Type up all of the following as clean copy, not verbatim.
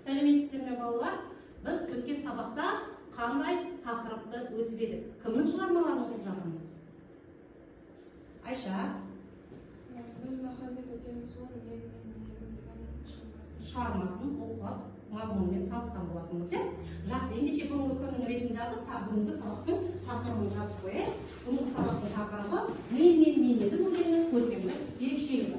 Сәлеметсіздер ме балалар? Біз өткен сабақта қандай тақырыпты өтіп едік? Кімнің шығармаларын оқып жатырмыз? Айша? Біз Махамбет Өтемісұлының «Мен шығармасын оқып, мазмұнымен танысқан болатынбыз, жақсы. Ендеше бүгінгі күннің ретін жазып, бүгінгі сабақтың тақырыбын жазып қояйық. Бүгінгі сабақтың тақырыбы «Мен едім» өлеңінің көркемдік ерекшелігі.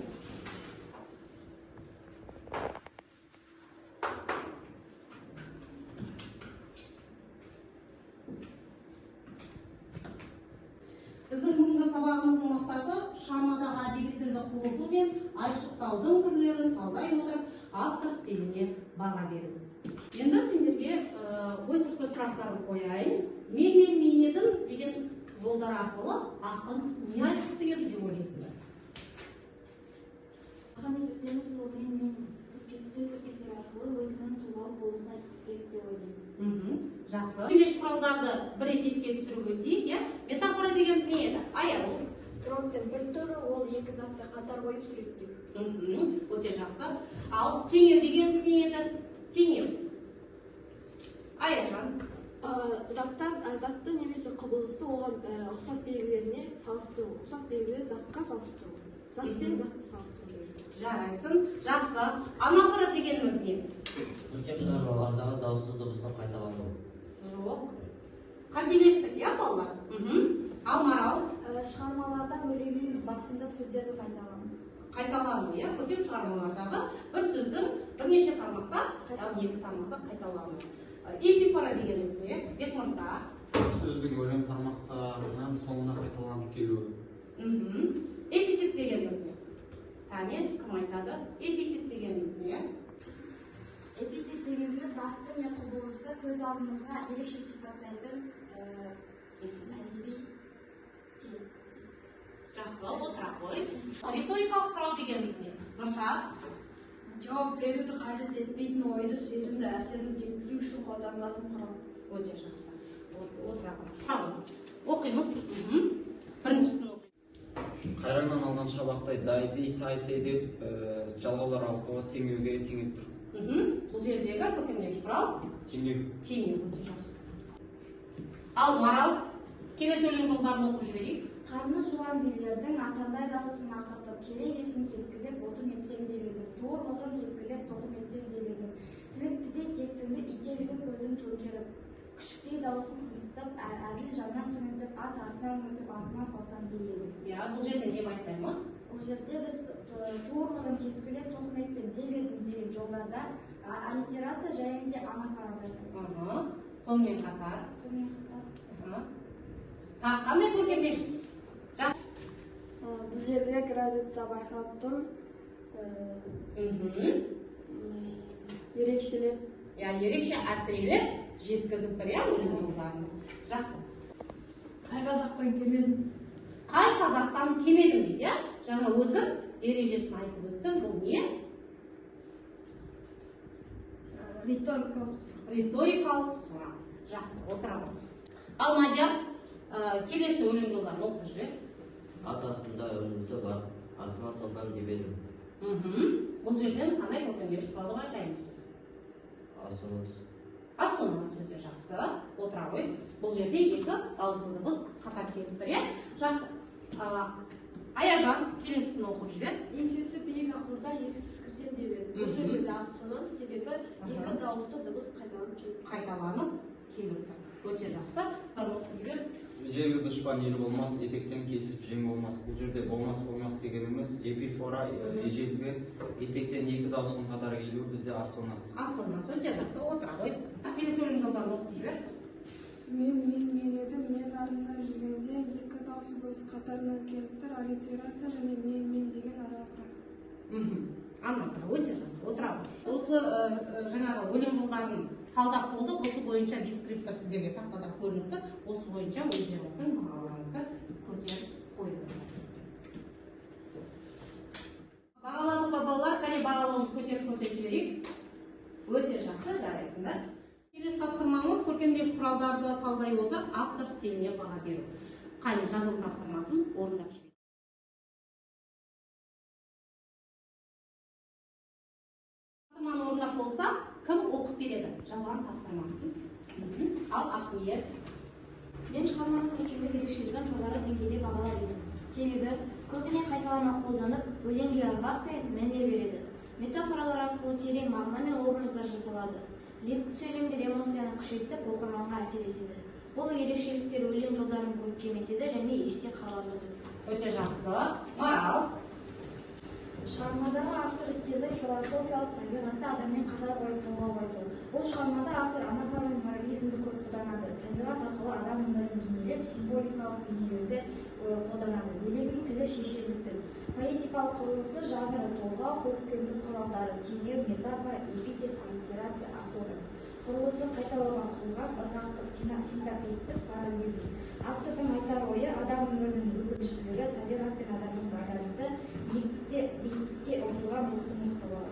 Біздің бүгінгі сабағымыздың мақсаты шығармадағы әдеби тілді құбылту мен айшықтаудың түрлерін талдай отырып, автор стиліне баға беру. Енді сендерге ой түрткі сұрақтарын қояйын. Мен едім деген жолдар арқылы ақын не айтқысы келді деп ойлайсыңдар? Махамбет Өтемісұлы мен сөздік эссе арқылы өзінің тұлғалық болмысын айтқысы келді деп ойлаймын. Жақсы. Сөйлеш құралдарды бір рет еске түсіріп өтейік. Метафора дегеніміз не еді? Аяу. Троптың бір түрі ол екі затты қатар қойып суреттеу. Өте жақсы. Ал теңеу дегеніміз не еді? Теңеу. Аяжан. Затты немесе құбылысты оған ұқсас белгілеріне салыстыру. Ұқсас белгілер затқа салыстыру. Зат пен затты салыстыру. Жарайсын. Жақсы. Анафора дегеніміз не? Көркем шығармалардағы дауыссыз дыбыстың қайталануы. Жоқ. Қателестік, балалар? Ал Марал? Шығармаларда өлеңнің басында сөздерді Қайталану, көркем шығармалардағы бір сөздің бірнеше тармақта, яғни екі тармақта қайталану. Эпифора дегеніміз не? Бекмырза? Сөздің өлең тармақтарынан соңына қайталанып келуі. Эпитет дегеніміз не? Кәне, кім айтады? Эпитет дегеніміз не? Эпитет дегеніміз затты не құбылысты көз алдымызға ерекше сипаттайтын әдеби тіл. Жақсы, отыра қой. Риторикалық сұрау дегеніміз не? Нұршат? Жауап беруді қажет етпейтін ойды, сезімді, әсерді жеткізу үшін қолданылатын құрал. Өте жақсы. Отыра қой. Оқимыз. Біріншісін оқимыз. Қайраңнан алған шабақтай дайды, тайды деп жалғаулар арқылы теңеуге теңеп тұр. Бұл жердегі көркемдегіш құрал? Теңеу. Теңеу, өте жақсы. Ал Марал, келесі өлең жолдарын оқып жіберейік. Қарны жуан билердің атандай дауысын ақыртып, керегесін кескілеп, отын етсем деп едім. Торлығын кескілеп, тоқым етсем деп едім. Тіріктіде тектіңді ителігі көзін төңкеріп, күшіктей дауысын қымсытып, әділ жаннан түнетіп, ат артынан өтіп, артына салсам деп едім. Бұл жерде не айтпаймыз? Бұл жерде біз торлығын кескілеп, тоқым етсем деп едім деген жолдарда аллитерация жайында анафора айтамыз. Сонымен қатар. Қандай көркемдегіш? Бұл жерде градация байқалып тұр. Ерекшелеп. Ерекше әсірелеп жеткізіп тұр, өлең жолдарын. Жақсы. Қай қазақтан келмедім? Қай қазақтан келмедім дейді, жаңа өзім ережесін айтып өттім. Бұл не? Риторикалық сұрақ. Жақсы, отыра қой. Ал Мадияр, келесі өлең жолдарын оқып жібер. Ат артында үміті бар, артына салсам деп едім. Бұл жерден қандай көркемдегіш құралды байқаймыз біз? Асонанс. Асонанс, өте жақсы. Отыра қой. Бұл жерде екі дауысты дыбыс қатар келіп тұр, жақсы. Аяжан, келесісін оқып жібер. Еңсесі биік ақырда еріксіз кірсем деп едім. Бұл жерде де ассонанс себебі екі дауысты дыбыс қайталанып келіп тұр. Өте жақсы. Оқып жібер. Желгі дұшпан ел болмас, етектен кесіп жең болмас. Бұл жерде болмас дегеніміз эпифора, ежелгі етектен екі дауысын қатар келуі бізде ассонанс. Ассонанс, өте жақсы. Отыра қой. Келесі өлең жолдарын оқып жібер. Мен едім, мен арында жүргенде екі дауысыз дыбыс қатарынан келіп тұр, аллитерация және мен деген анафора. Анафора, өте жақсы. Отыра қой. Осы жаңағы өлең жолдарын талдап болды. Осы бойынша дескриптор сіздерге тақтада көрініп тұр. Осы бойынша өздеріңіздің бағаларыңызды көтеріп қойыңыздар. Бағаладық па балалар? Қане бағалауымызды көтеріп көрсетіп жіберейік. Өте жақсы, жарайсыңдар. Келесі тапсырмамыз көркемдегіш құралдарды талдай отырып, автор стиліне баға беру. Қане жазылу тапсырмасын орындап жіберейік. Тапсырманы орындап болса, кім оқып береді жазған тапсырмасын? Ал Ақниет. Мен шығарманың көркемдік ерекшелігін жоғары деңгейде бағалар едім. Себебі көбіне қайталама қолданып, өлеңге ырғақ пен мәнер береді. Метафоралар арқылы терең мағына мен образдар жасалады. Лепті сөйлемдер эмоцияны күшейтіп, оқырманға әсер етеді. Бұл ерекшеліктер өлең жолдарын көркем етеді және есте қалады. Өте жақсы. Марал. Шығармадағы автор стилі философиялық табиғатты адаммен қатар қойып толғау айту. Бұл шығармада автор анафора мен параллелизмді көп қолданады. Табиғат арқылы адам өмірін бейнелеп, символикалық бейнелеуді қолданады. Өлеңнің тілі шешендіктің. Поэтикалық құрылысы жанры толғау, көркемдік құралдары, теңеу, метафора, эпитет, аллитерация, асобис. Құрылысы қайталауға құрылған ырғақтық, синтаксистік параллелизм. Автордың айтар ойы адам өмірінің өкініштілігі, табиғат пен адамның байланысы, биіктікте ұмтылған рухтың мықтылығы.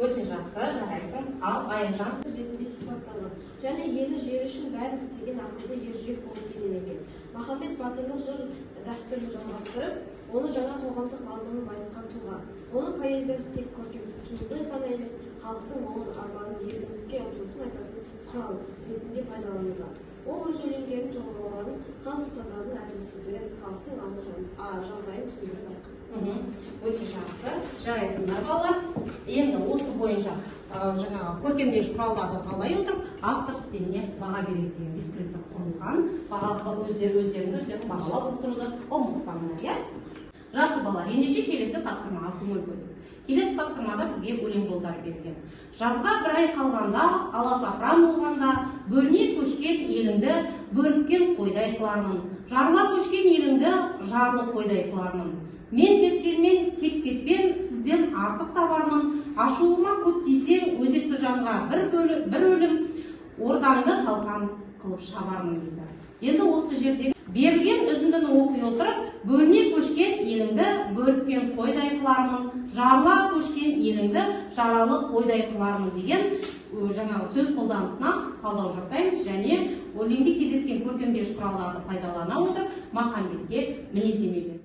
Өте жақсы, жарайсың. Ал Аяжан. Ретінде сипатталған және елі жері үшін бәрін істеген ақылды ержүрек болып бейнеленген. Махамбет батырлық жыр дәстүрін жалғастырып, оны жаңа қоғамдық мазмұнын байытқан тұлға. Оның поэзиясы тек көркемдік туынды ғана емес, халықтың момын арманын, ерлікке ұмтылысын айтатын құрал ретінде пайдаланылған. Ол өз өлеңдерін толғауларын, хан сұлтандардың әділетсіздігін, халықтың жағдайын түсіндіріп айтқан. Өте жақсы, жарайсыңдар балалар. Енді осы бойынша жаңағы көркемдегіш құралдарды талдай отырып, автор стиліне баға береді деген дискретті құрылған. Бағаға өздерін бағалап отыруды ұмытпаңдар, иә? Жақсы балалар, ендеше келесі тапсырмаға көңіл бөлейік. Келесі тапсырмада бізге өлең жолдары берілген. Жазға бір ай қалғанда, аласапыран болғанда, бөліне көшкен еліңді бөріккен қойдай қылармын. Жарыла көшкен еліңді жарлы қойдай қылармын. Мен кеткенмен тек кетпен, сізден артық табармын. Ашуыма көп тисең, өзекті жанға бір өлім, ордаңды талқан қылып шабармын дейді. Енді осы жерде берілген үзіндіні оқи отырып, бөліне көшкен еліңді бөріккен қойдай қылармын, жарыла көшкен еліңді жаралы қойдай қылармын деген жаңағы сөз қолданысына талдау жасаймыз және өлеңде кездескен көркемдегіш құралдарды пайдалана отырып, Махамбетке мінездеме береді.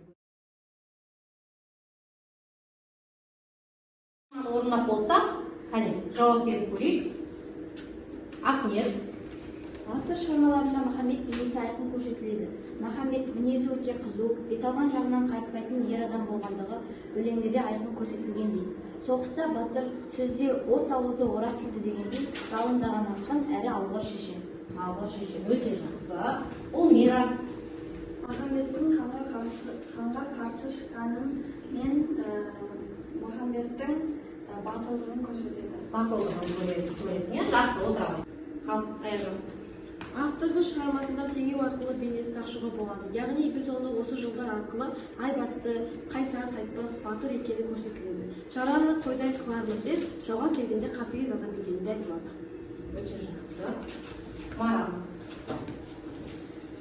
Орындап болса, қане, жауап беріп көрейік. Ақниет. Автор шығармаларында Махамбет бейнесі айқын көрсетіледі. Махамбет мінезі өте қызу, бет алған жағынан қайтпайтын ер адам болғандығы өлеңдерде айқын көрсетілгендей. Соғыста батыр, сөзде от ауызы орақ тиді дегендей, жалындаған ақын әрі алғыр шешен. Алғыр шешен, өте жақсы. Ол Мира. Махамбеттің ханға қарсы шыққанын мен Махамбеттің батылдығын көрсетеді. Батылдығын көресің, иә? Жақсы, отырамын. Аяжан. Автордың шығармасында теңеу арқылы бейнесін ашуға болады. Яғни біз оны осы жолдар арқылы айбатты, қайсар, қайтпас, батыр екені көрсетіледі. Жаралы қойдай қылармын деп, жауға келгенде қатыгез адам екенін айтылады. Өте жақсы. Марал.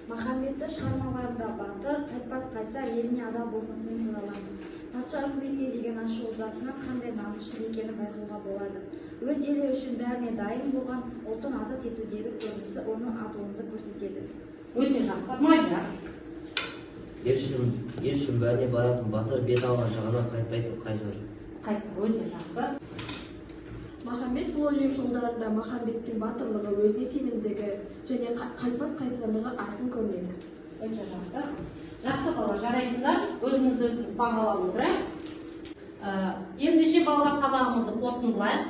Махамбетті шығармаларында батыр, қайтпас, қайсар, еліне адал болмысымен көре Патша үкіметіне деген ашу ызасынан қандай намысшыл екенін байқауға болады. Өз елі үшін бәріне дайын болған ұлтын азат етудегі көрінісі оны адуынды көрсетеді. Өте жақсы. Мадияр. Ел үшін бәріне баратын батыр, бет алған жағынан қайтпайтын қайсар. Қайсар, өте жақсы. Махамбет бұл өлең жолдарында Махамбеттің батырлығы, өзіне сенімдігі және қайтпас қайсарлығы айқын көрінеді. Өте жақсы. Жақсы балалар, жарайсыңдар, өзіңіз бағалап отырайық. Ендеше балалар сабағымызды қорытындылайық.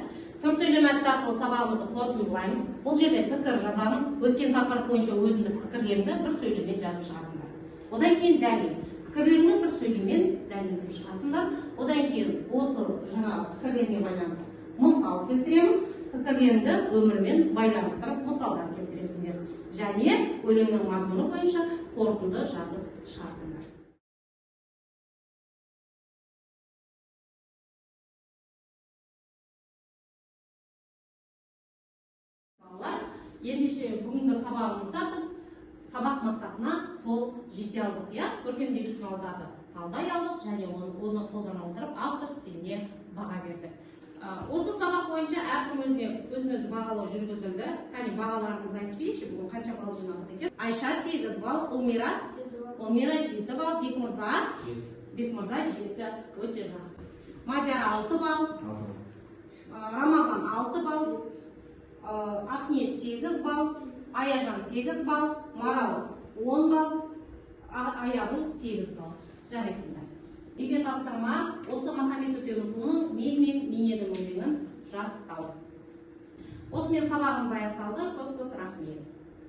Төрт сөйлем әдісі арқылы сабағымызды қорытындылаймыз. Бұл жерде пікір жазамыз. Өткен тақырып бойынша өзіндік пікірлеріңді бір сөйлеммен жазып шығасыңдар. Одан кейін дәлел. Пікірлеріңді бір сөйлеммен дәлелдеп шығасыңдар. Одан кейін осы жаңағы пікірлерге байланысты мысал келтіреміз. Пікірлеріңді өмірмен байланыстырып мысалдар келтіресіңдер. Және өлеңнің мазмұны бойынша қорытынды жазып шығасыңдар. Балалар, ендеше бүгінгі сабағымызда біз сабақ мақсатына қол жете алдық, иә? Көркемдегіш құралдарды талдай алдық және оны қолдана отырып автор стиліне баға бердік. Осы сабақ бойынша әркім өзін-өзі бағалау жүргізілді. Кәне бағаларымызды айтып берейікші, бүгін қанша балл жинадық екен? Айша 8 балл, Ұлмира 7 балл, Бекмырза 7, өте жақсы. Мадияр 6 балл, Рамазан 6 балл, Ақниет 8 балл, Аяжан 8 балл, Марал 10 балл, Аягүл 8 балл. Жарайсыңдар. Үйге тапсырма осы Махамбет Өтемісұлының мен мен едім өлеңін жаттау. Осымен сабағымыз аяқталды. Көп рахмет.